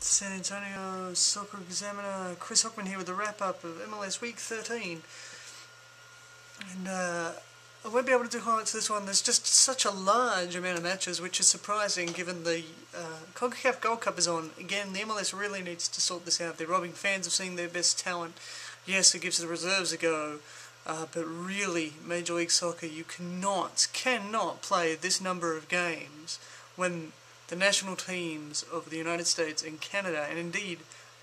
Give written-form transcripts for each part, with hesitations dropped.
San Antonio Soccer Examiner, Chris Hockman here with the wrap-up of MLS Week 13. And I won't be able to do highlights of this one. There's just such a large amount of matches, which is surprising given the CONCACAF Gold Cup is on. Again, the MLS really needs to sort this out. They're robbing fans of seeing their best talent. Yes, it gives the reserves a go, but really, Major League Soccer, you cannot play this number of games when the national teams of the United States and Canada, and indeed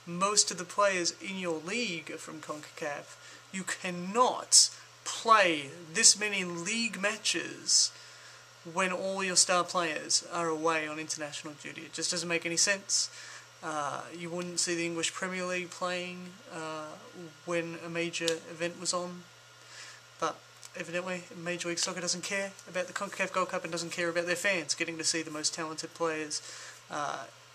most of the players in your league are from CONCACAF. You cannot play this many league matches when all your star players are away on international duty. It just doesn't make any sense. You wouldn't see the English Premier League playing when a major event was on, but evidently Major League Soccer doesn't care about the CONCACAF Gold Cup and doesn't care about their fans getting to see the most talented players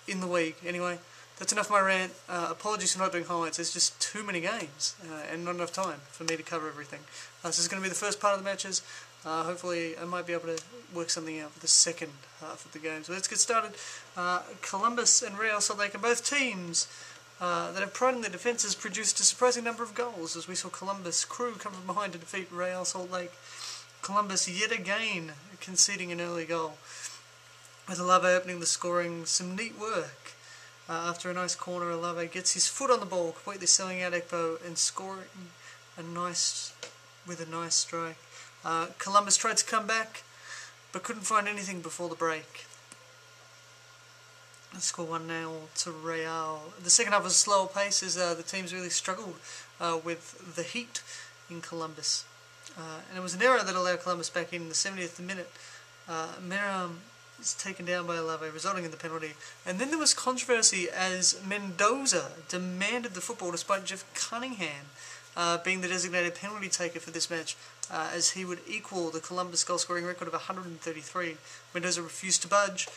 in the league. Anyway, that's enough of my rant. Apologies for not doing highlights. There's just too many games and not enough time for me to cover everything. This is going to be the first part of the matches. Hopefully I might be able to work something out for the second half of the game. So let's get started. Columbus and Real Salt Lake are both teams that have pride in their defences produced a surprising number of goals, as we saw Columbus Crew come from behind to defeat Real Salt Lake. Columbus yet again conceding an early goal, with Alave opening the scoring. Some neat work. After a nice corner, Alave gets his foot on the ball, completely selling out Ekpo and scoring with a nice strike. Columbus tried to come back, but couldn't find anything before the break. Score 1-0 to Real. The second half was a slower pace as the teams really struggled with the heat in Columbus. And it was an error that allowed Columbus back in the 70th minute. Meram is taken down by Alave, resulting in the penalty. And then there was controversy as Mendoza demanded the football despite Jeff Cunningham being the designated penalty taker for this match, as he would equal the Columbus goal scoring record of 133. Mendoza refused to budge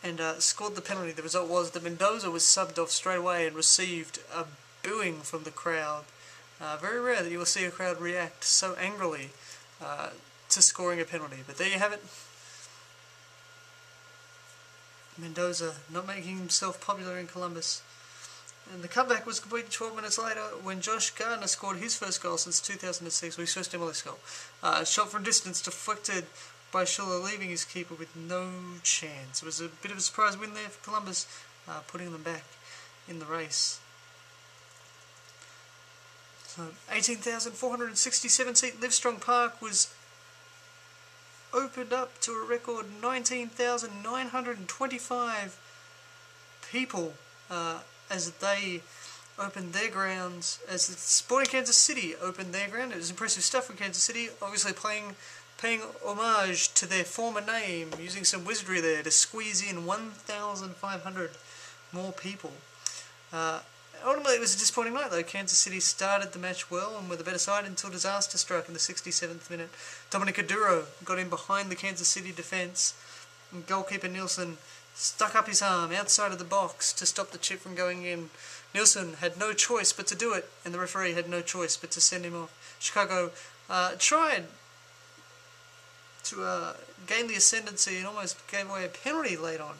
and scored the penalty. The result was that Mendoza was subbed off straight away and received a booing from the crowd. Very rare that you will see a crowd react so angrily to scoring a penalty. But there you have it. Mendoza not making himself popular in Columbus. And the comeback was completed 12 minutes later when Josh Gardner scored his first goal since 2006, his first MLS goal. Shot from distance deflected by Schiller, leaving his keeper with no chance. It was a bit of a surprise win there for Columbus, putting them back in the race. So 18,467 seat Livestrong Park was opened up to a record 19,925 people as they opened their grounds, as the Sporting Kansas City opened their ground. It was impressive stuff from Kansas City, obviously paying homage to their former name, using some wizardry there to squeeze in 1,500 more people. Ultimately, it was a disappointing night, though. Kansas City started the match well and with a better side until disaster struck in the 67th minute. Dominic Aduro got in behind the Kansas City defence, and goalkeeper Nielsen stuck up his arm outside of the box to stop the chip from going in. Nielsen had no choice but to do it, and the referee had no choice but to send him off. Chicago tried to gain the ascendancy and almost gave away a penalty late on,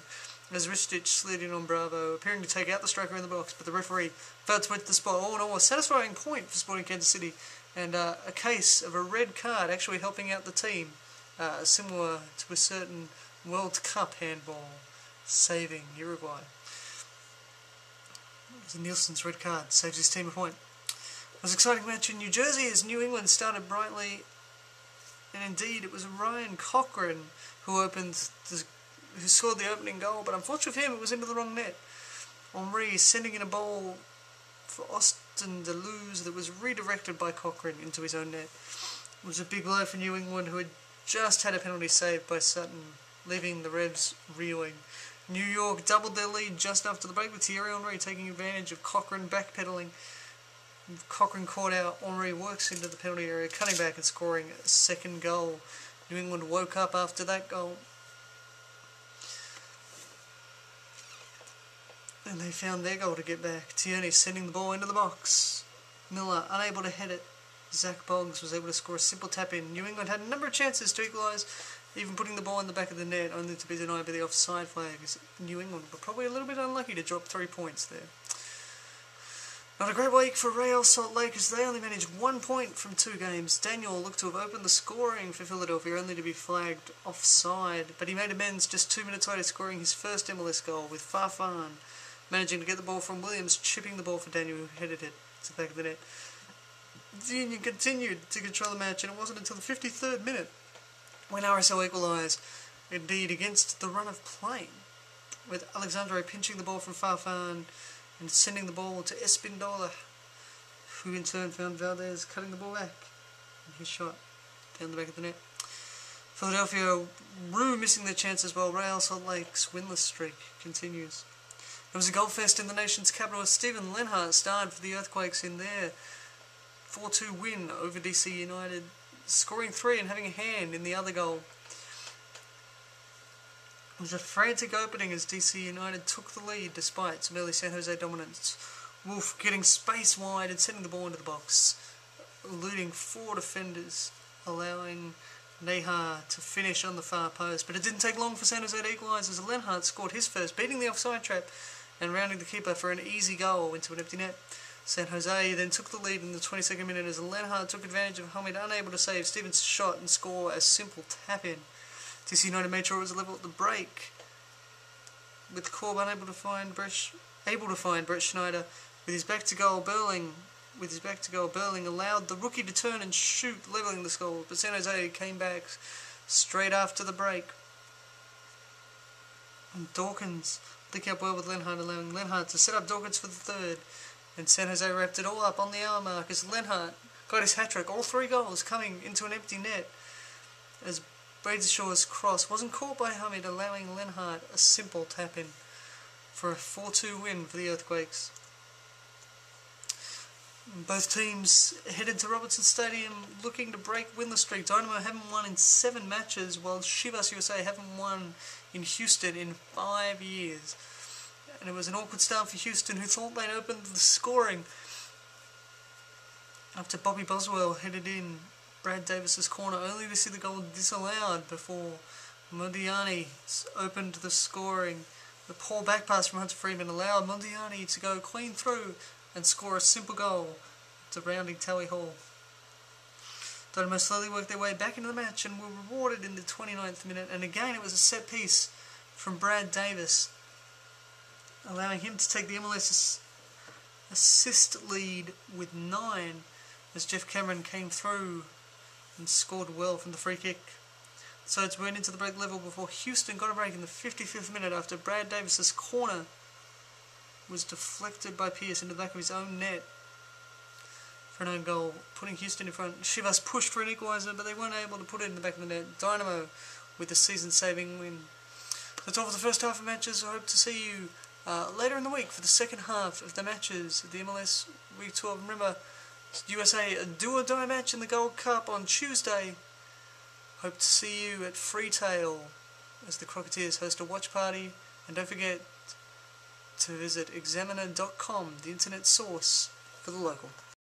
as Ristich slid in on Bravo, appearing to take out the striker in the box, but the referee failed to enter the spot. All in all, a satisfying point for Sporting Kansas City, and a case of a red card actually helping out the team, similar to a certain World Cup handball saving Uruguay. Nielsen's red card saves his team a point. It was an exciting match in New Jersey as New England started brightly, and indeed it was Ryan Cochran who scored the opening goal, but unfortunately for him it was into the wrong net. Henry sending in a ball for Austin Deleuze that was redirected by Cochran into his own net. It was a big blow for New England, who had just had a penalty saved by Sutton, leaving the Revs reeling. New York doubled their lead just after the break, with Thierry Henry taking advantage of Cochran backpedaling. Cochran caught out, Henry works into the penalty area, cutting back and scoring a second goal. New England woke up after that goal, and they found their goal to get back. Tierney sending the ball into the box. Miller unable to head it. Zach Boggs was able to score a simple tap in. New England had a number of chances to equalise, even putting the ball in the back of the net only to be denied by the offside flag, as New England were probably a little bit unlucky to drop 3 points there. Not a great week for Real Salt Lake as they only managed 1 point from 2 games. Daniel looked to have opened the scoring for Philadelphia only to be flagged offside, but he made amends just 2 minutes later, scoring his first MLS goal with Farfan managing to get the ball from Williams, chipping the ball for Daniel who headed it to the back of the net. The Union continued to control the match, and it wasn't until the 53rd minute when RSL equalised, indeed against the run of play, with Alexandre pinching the ball from Farfan and sending the ball to Espindola, who in turn found Valdez cutting the ball back, and his shot down the back of the net. Philadelphia rue missing their chances while Real Salt Lake's winless streak continues. It was a goal fest in the nation's capital as Steven Lenhart starred for the Earthquakes in their 4-2 win over DC United, scoring 3 and having a hand in the other goal. It was a frantic opening as DC United took the lead despite some early San Jose dominance. Wolf getting space wide and sending the ball into the box, eluding 4 defenders, allowing Neha to finish on the far post. But it didn't take long for San Jose to equalise as Lenhart scored his first, beating the offside trap and rounding the keeper for an easy goal into an empty net. San Jose then took the lead in the 22nd minute as Lenhart took advantage of Hamid unable to save Stevens' shot and score a simple tap-in. DC United made sure it was level at the break, with Korb able to find Brett Schneider with his back to goal. Berling allowed the rookie to turn and shoot, levelling the score, but San Jose came back straight after the break. And Dawkins linked up well with Lenhart, allowing Lenhart to set up Dawkins for the third, and San Jose wrapped it all up on the hour mark as Lenhart got his hat-trick, all 3 goals coming into an empty net as Bradeshaw's cross wasn't caught by Hamid, allowing Lenhart a simple tap-in for a 4-2 win for the Earthquakes. Both teams headed to Robertson Stadium looking to break winless streak. Dynamo haven't won in 7 matches, while Chivas USA haven't won in Houston in 5 years. And it was an awkward start for Houston, who thought they'd opened the scoring after Bobby Boswell headed in Brad Davis's corner, only to see the goal disallowed before Mondiani opened the scoring. The poor back pass from Hunter Freeman allowed Mondiani to go clean through and score a simple goal to rounding Tally Hall. Dynamo slowly worked their way back into the match and were rewarded in the 29th minute, and again it was a set piece from Brad Davis, allowing him to take the MLS assist lead with 9 as Jeff Cameron came through and scored well from the free kick. So it's went into the break level before Houston got a break in the 55th minute after Brad Davis's corner was deflected by Pierce into the back of his own net for an own goal, putting Houston in front. Chivas pushed for an equaliser, but they weren't able to put it in the back of the net. Dynamo with the season-saving win. That's all for the first half of matches. I hope to see you later in the week for the second half of the matches of the MLS Week 12. Remember, USA a do-or-die match in the Gold Cup on Tuesday. Hope to see you at Freetail as the Crocketeers host a watch party. And don't forget to visit examiner.com, the internet source for the local.